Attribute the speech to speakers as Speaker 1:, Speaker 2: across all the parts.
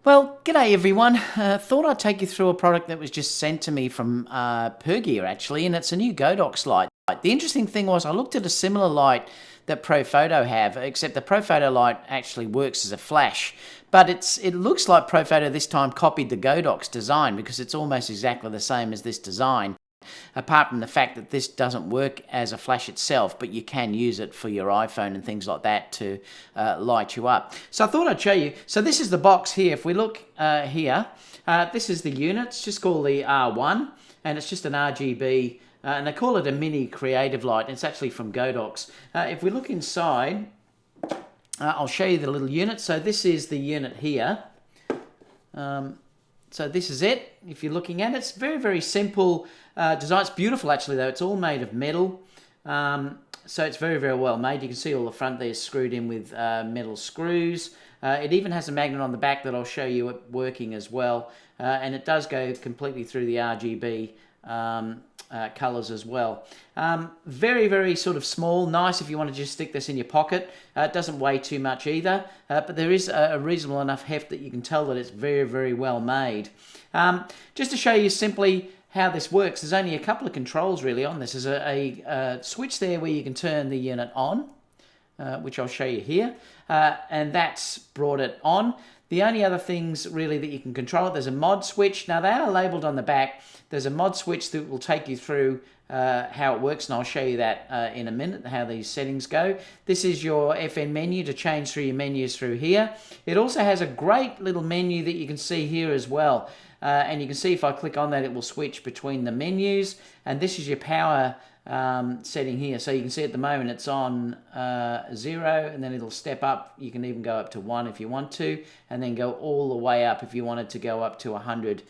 Speaker 1: Well, g'day everyone. Thought I'd take you through a product that was just sent to me from Pergear actually, and it's a new Godox light. The interesting thing was I looked at a similar light that ProPhoto have, except the ProPhoto light actually works as a flash. But it looks like ProPhoto this time copied the Godox design because it's almost exactly the same as this design. Apart from the fact that this doesn't work as a flash itself, but you can use it for your iPhone and things like that to light you up. So I thought I'd show you. So this is the box here. If we look here, this is the unit. It's just called the R1, and it's just an RGB, and they call it a mini creative light. It's actually from Godox. If we look inside, I'll show you the little unit. So this is the unit here. So this is it. If you're looking at it, it's very, very simple design. It's beautiful actually though. It's all made of metal. So it's very, very well made. You can see all the front there is screwed in with metal screws. It even has a magnet on the back that I'll show you it working as well. And it does go completely through the RGB colours as well. Very, very sort of small, nice if you want to just stick this in your pocket. It doesn't weigh too much either, but there is a reasonable enough heft that you can tell that it's very, very well made. Just to show you simply how this works, there's only a couple of controls really on this. There's a switch there where you can turn the unit on, which I'll show you here, and that's brought it on. The only other things really that you can control it, there's a mod switch. Now they are labelled on the back. There's a mod switch that will take you through how it works, and I'll show you that in a minute, how these settings go. This is your FN menu to change through your menus through here. It also has a great little menu that you can see here as well. And you can see if I click on that, it will switch between the menus. And this is your power setting here. So you can see at the moment it's on 0, and then it'll step up. You can even go up to 1 if you want to, and then go all the way up if you wanted to go up to 100,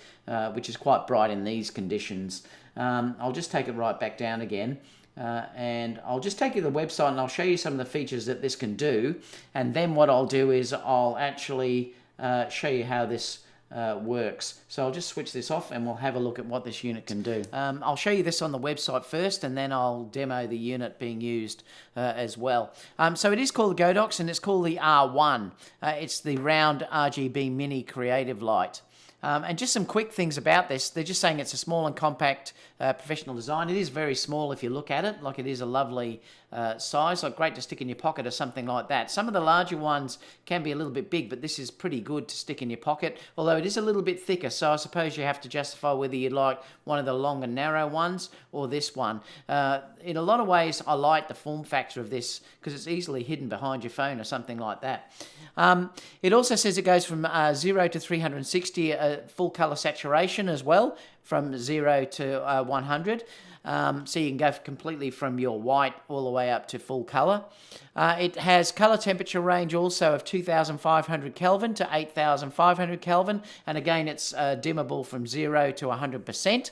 Speaker 1: which is quite bright in these conditions. I'll just take it right back down again. And I'll just take you to the website and I'll show you some of the features that this can do. And then what I'll do is I'll actually show you how this works. So I'll just switch this off and we'll have a look at what this unit can do. I'll show you this on the website first, and then I'll demo the unit being used as well. So it is called the Godox, and it's called the R1. It's the round RGB mini creative light. And just some quick things about this. They're just saying it's a small and compact professional design. It is very small if you look at it, like it is a lovely size, like great to stick in your pocket or something like that. Some of the larger ones can be a little bit big, but this is pretty good to stick in your pocket, although it is a little bit thicker, so I suppose you have to justify whether you'd like one of the long and narrow ones or this one. In a lot of ways, I like the form factor of this because it's easily hidden behind your phone or something like that. It also says it goes from 0 to 360, full color saturation as well, from 0 to 100. So you can go completely from your white all the way up to full color. It has color temperature range also of 2500 Kelvin to 8500 Kelvin. And again, it's dimmable from 0 to 100%.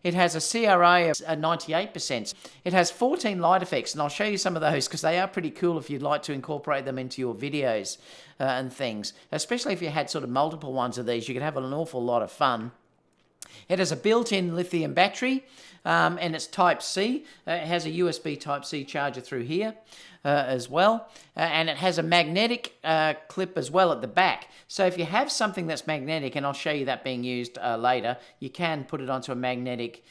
Speaker 1: It has a CRA of 98%. It has 14 light effects, and I'll show you some of those because they are pretty cool if you'd like to incorporate them into your videos and things. Especially if you had sort of multiple ones of these, you could have an awful lot of fun. It has a built-in lithium battery, and it's Type-C. It has a USB Type-C charger through here as well. And it has a magnetic clip as well at the back. So if you have something that's magnetic, and I'll show you that being used later, you can put it onto a magnetic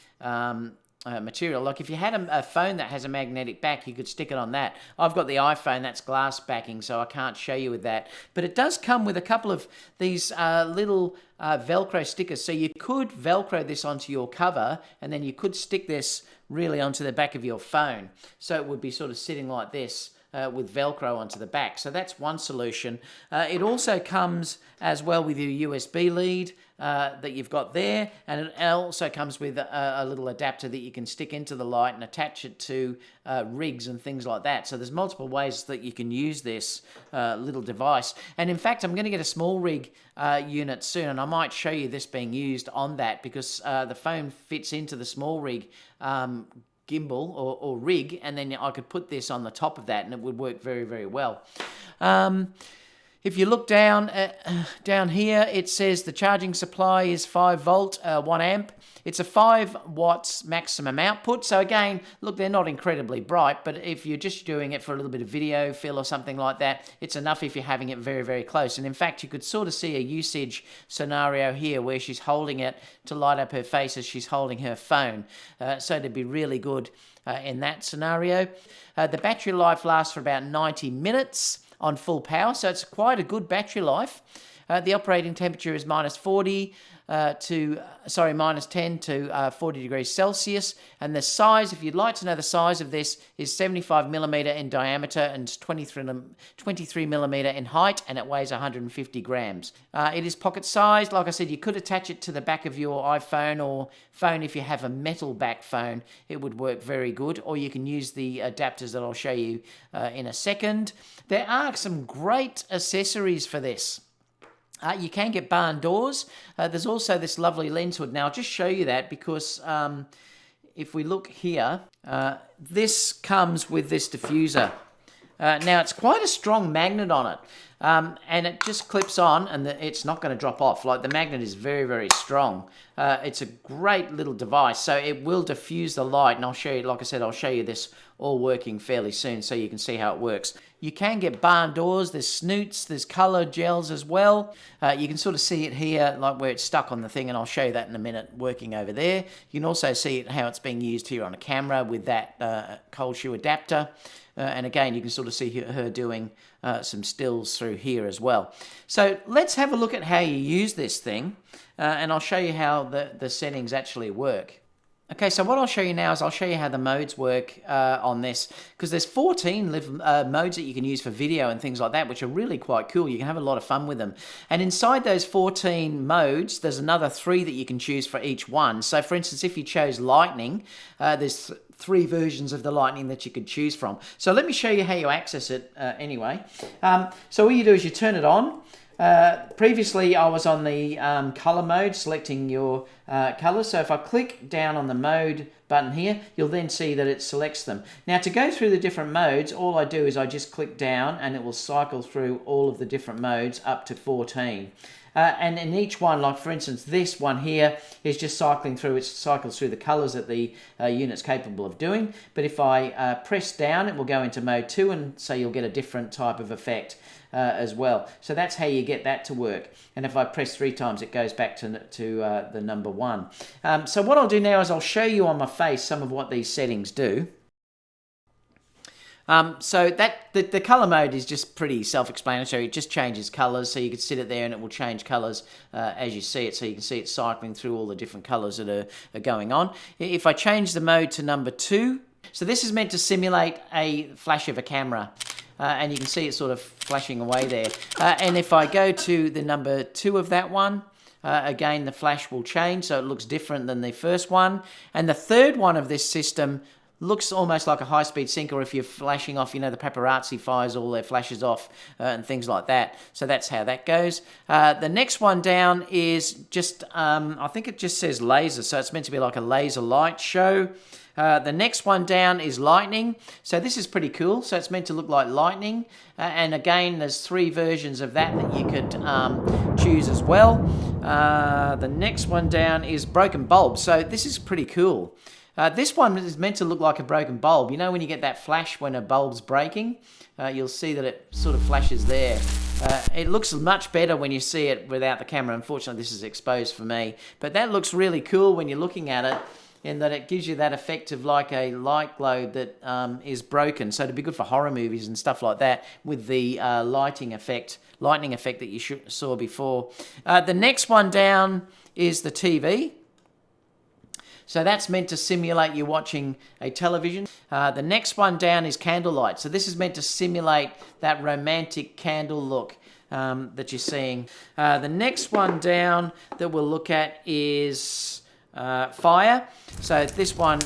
Speaker 1: material. Like if you had a phone that has a magnetic back, you could stick it on that. I've got the iPhone that's glass backing, so I can't show you with that. But it does come with a couple of these little Velcro stickers. So you could Velcro this onto your cover, and then you could stick this really onto the back of your phone. So it would be sort of sitting like this. With Velcro onto the back. So that's one solution. It also comes as well with your USB lead that you've got there, and it also comes with a little adapter that you can stick into the light and attach it to rigs and things like that. So there's multiple ways that you can use this little device. And in fact, I'm going to get a small rig unit soon, and I might show you this being used on that because the phone fits into the small rig gimbal or rig, and then I could put this on the top of that and it would work very, very well. If you look down down here, it says the charging supply is 5 volt, 1 amp. It's a 5 watts maximum output. So again, look, they're not incredibly bright, but if you're just doing it for a little bit of video fill or something like that, it's enough if you're having it very, very close. And in fact, you could sort of see a usage scenario here where she's holding it to light up her face as she's holding her phone. So it'd be really good in that scenario. The battery life lasts for about 90 minutes on full power, so it's quite a good battery life. The operating temperature is minus 10 to 40 degrees Celsius, and the size, if you'd like to know the size of this, is 75 millimeter in diameter and 23 millimeter in height, and it weighs 150 grams. It is pocket sized. Like I said, you could attach it to the back of your iPhone or phone. If you have a metal back phone, it would work very good, or you can use the adapters that I'll show you in a second. There are some great accessories for this. You can get barn doors. There's also this lovely lens hood. Now, I'll just show you that because if we look here, this comes with this diffuser. Now, it's quite a strong magnet on it, and it just clips on, and it's not going to drop off. Like, the magnet is very, very strong. It's a great little device, so it will diffuse the light, and I'll show you, like I said, I'll show you this all working fairly soon so you can see how it works. You can get barn doors, there's snoots, there's color gels as well. You can sort of see it here, like where it's stuck on the thing, and I'll show you that in a minute working over there. You can also see how it's being used here on a camera with that cold shoe adapter. And again, you can sort of see her doing some stills through here as well. So let's have a look at how you use this thing, and I'll show you how the settings actually work. Okay, so what I'll show you now is I'll show you how the modes work on this, because there's 14 modes that you can use for video and things like that, which are really quite cool. You can have a lot of fun with them. And inside those 14 modes, there's another 3 that you can choose for each one. So for instance, if you chose lightning, there's 3 versions of the lightning that you could choose from. So let me show you how you access it anyway. So all you do is you turn it on. Previously, I was on the color mode, selecting your colors. So if I click down on the mode button here, you'll then see that it selects them. Now, to go through the different modes, all I do is I just click down and it will cycle through all of the different modes up to 14. And in each one, like for instance, this one here is just cycling through, it cycles through the colors that the unit's capable of doing. But if I press down, it will go into mode 2, and so you'll get a different type of effect as well. So that's how you get that to work. And if I press 3 times, it goes back to the number 1. So what I'll do now is I'll show you on my face some of what these settings do. So the color mode is just pretty self-explanatory. It just changes colors, so you can sit it there and it will change colors as you see it. So you can see it cycling through all the different colors that are going on. If I change the mode to number 2, so this is meant to simulate a flash of a camera. And you can see it sort of flashing away there. And if I go to the number 2 of that one, again, the flash will change, so it looks different than the first one. And the third one of this system looks almost like a high-speed sync, or if you're flashing off, you know, the paparazzi fires all their flashes off and things like that. So that's how that goes. The next one down is just, I think it just says laser, so it's meant to be like a laser light show. The next one down is lightning. So this is pretty cool. So it's meant to look like lightning. And again, there's 3 versions of that you could choose as well. The next one down is broken bulb. So this is pretty cool. This one is meant to look like a broken bulb. You know when you get that flash when a bulb's breaking? You'll see that it sort of flashes there. It looks much better when you see it without the camera. Unfortunately, this is exposed for me. But that looks really cool when you're looking at it, in that it gives you that effect of like a light glow that is broken. So it'd be good for horror movies and stuff like that with the lightning effect that you saw before. The next one down is the TV. So that's meant to simulate you watching a television. The next one down is candlelight. So this is meant to simulate that romantic candle look that you're seeing. The next one down that we'll look at is fire. So this one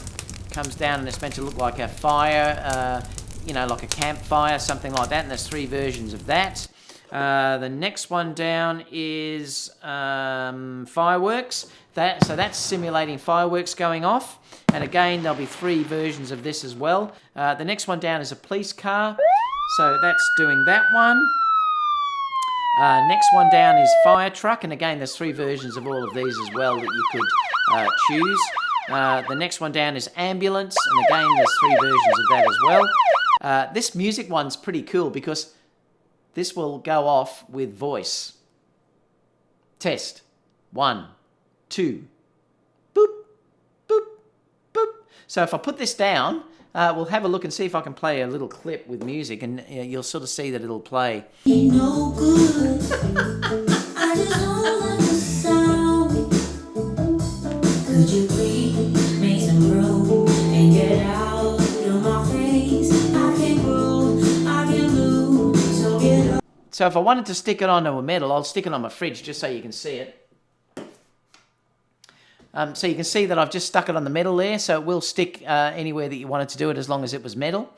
Speaker 1: comes down and it's meant to look like a fire, you know, like a campfire, something like that. And there's 3 versions of that. The next one down is fireworks. So that's simulating fireworks going off. And again, there'll be 3 versions of this as well. The next one down is a police car. So that's doing that one. Next one down is fire truck, and again there's 3 versions of all of these as well that you could choose. The next one down is ambulance, and again there's 3 versions of that as well. This music one's pretty cool because this will go off with voice. Test. 1, 2, boop, boop, boop. So if I put this down, we'll have a look and see if I can play a little clip with music, and you'll sort of see that it'll play. No good. I just don't like the sound. Could you please make some room and get out of my face? I can't grow, I can't lose, so get up. So if I wanted to stick it onto a metal, I'll stick it on my fridge just so you can see it. So you can see that I've just stuck it on the metal there, so it will stick anywhere that you wanted to do it as long as it was metal.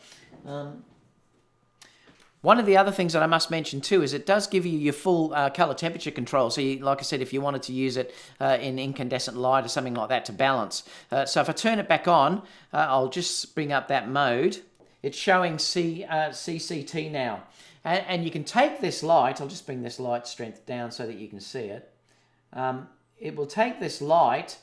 Speaker 1: One of the other things that I must mention too is it does give you your full color temperature control. So like I said, if you wanted to use it in incandescent light or something like that to balance. So if I turn it back on, I'll just bring up that mode. It's showing CCT now. And you can take this light, I'll just bring this light strength down so that you can see it. It will take this light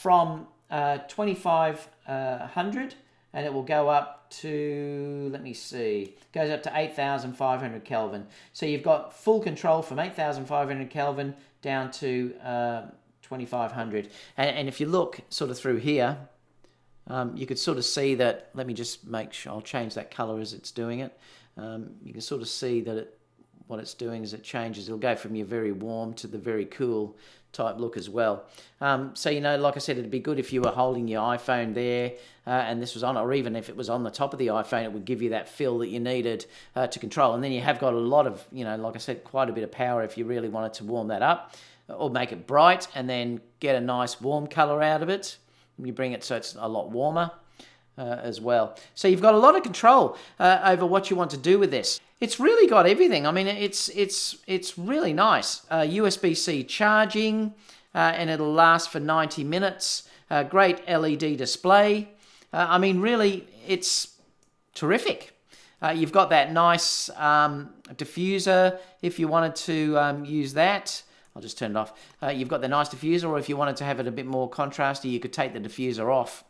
Speaker 1: from 2500 and it will go up to, let me see, goes up to 8500 Kelvin. So you've got full control from 8500 Kelvin down to 2500. And if you look sort of through here, you could sort of see that, let me just make sure, I'll change that color as it's doing it. You can sort of see that what it's doing is it changes. It'll go from your very warm to the very cool type look as well. So, you know, like I said, it'd be good if you were holding your iPhone there and this was on, or even if it was on the top of the iPhone, it would give you that feel that you needed to control. And then you have got a lot of, you know, like I said, quite a bit of power if you really wanted to warm that up or make it bright and then get a nice warm color out of it. You bring it so it's a lot warmer as well. So you've got a lot of control over what you want to do with this. It's really got everything. I mean, it's really nice. USB-C charging, and it'll last for 90 minutes. Great LED display. I mean, really, it's terrific. You've got that nice diffuser if you wanted to use that. I'll just turn it off. You've got the nice diffuser, or if you wanted to have it a bit more contrasty, you could take the diffuser off.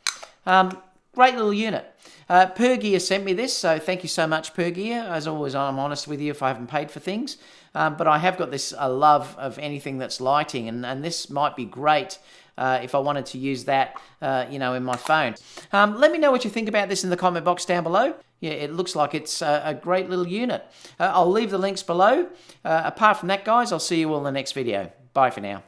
Speaker 1: Great little unit. Pergear sent me this, so thank you so much, Pergear. As always, I'm honest with you if I haven't paid for things. But I have got this love of anything that's lighting, and this might be great if I wanted to use that, you know, in my phone. Let me know what you think about this in the comment box down below. Yeah, it looks like it's a great little unit. I'll leave the links below. Apart from that, guys, I'll see you all in the next video. Bye for now.